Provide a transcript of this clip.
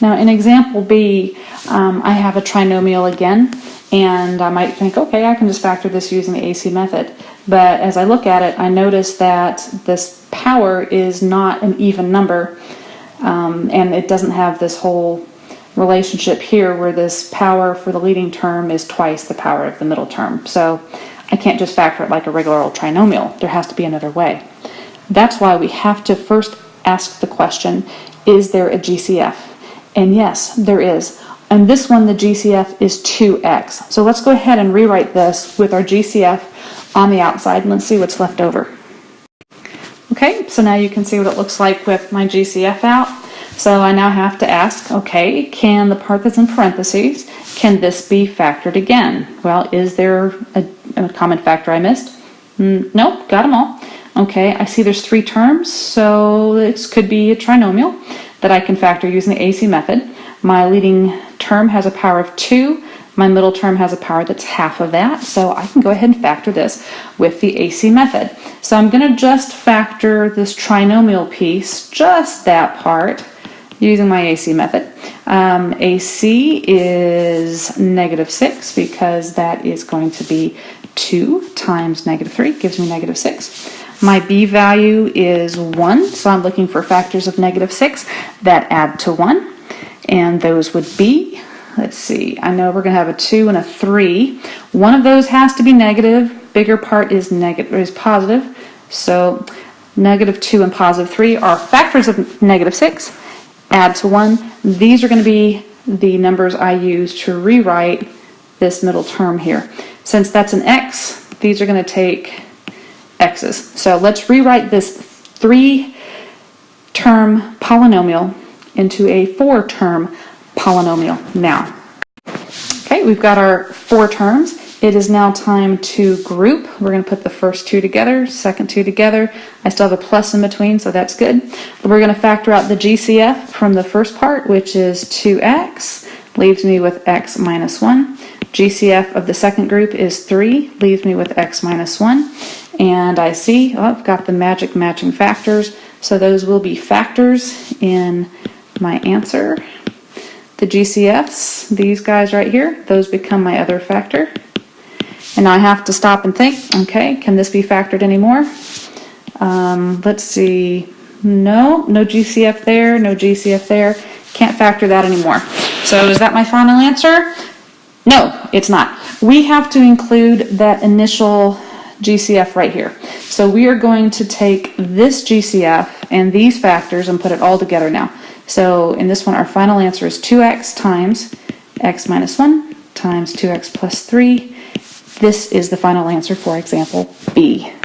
Now in example B, I have a trinomial again, and I might think, okay, I can just factor this using the AC method. But as I look at it, I notice that this power is not an even number, and it doesn't have this whole relationship here where this power for the leading term is twice the power of the middle term. So I can't just factor it like a regular old trinomial. There has to be another way. That's why we have to first ask the question, is there a GCF? And yes, there is. And this one, the GCF is 2x. So let's go ahead and rewrite this with our GCF on the outside, and let's see what's left over. Okay, so now you can see what it looks like with my GCF out. So I now have to ask, okay, can the part that's in parentheses, can this be factored again? Well, is there a common factor I missed? Nope, got them all. Okay, I see there's 3 terms, so this could be a trinomial that I can factor using the AC method. My leading term has a power of 2. My middle term has a power that's half of that, so I can go ahead and factor this with the AC method. So I'm going to just factor this trinomial piece, just that part, using my AC method. AC is -6 because that is going to be 2 times -3 gives me -6. My B value is 1, so I'm looking for factors of -6 that add to 1, and those would be, let's see, I know we're going to have a 2 and a 3. One of those has to be negative. Bigger part is positive, so -2 and +3 are factors of -6. Add to 1. These are going to be the numbers I use to rewrite this middle term here. Since that's an x, these are going to take x's. So let's rewrite this 3-term polynomial into a 4-term polynomial now. Okay, we've got our 4 terms. It is now time to group. We're going to put the first 2 together, second 2 together. I still have a plus in between, so that's good. We're going to factor out the GCF from the first part, which is 2x, leaves me with x minus 1. GCF of the second group is 3, leaves me with x minus 1. And I see, oh, I've got the magic matching factors, so those will be factors in my answer. The GCFs, these guys right here, those become my other factor. And now I have to stop and think, okay, can this be factored anymore? Let's see, no GCF there, no GCF there. Can't factor that anymore. So is that my final answer? No, it's not. We have to include that initial GCF right here. So we are going to take this GCF and these factors and put it all together now. So in this one, our final answer is 2x times x minus 1 times 2x plus 3. This is the final answer for example B.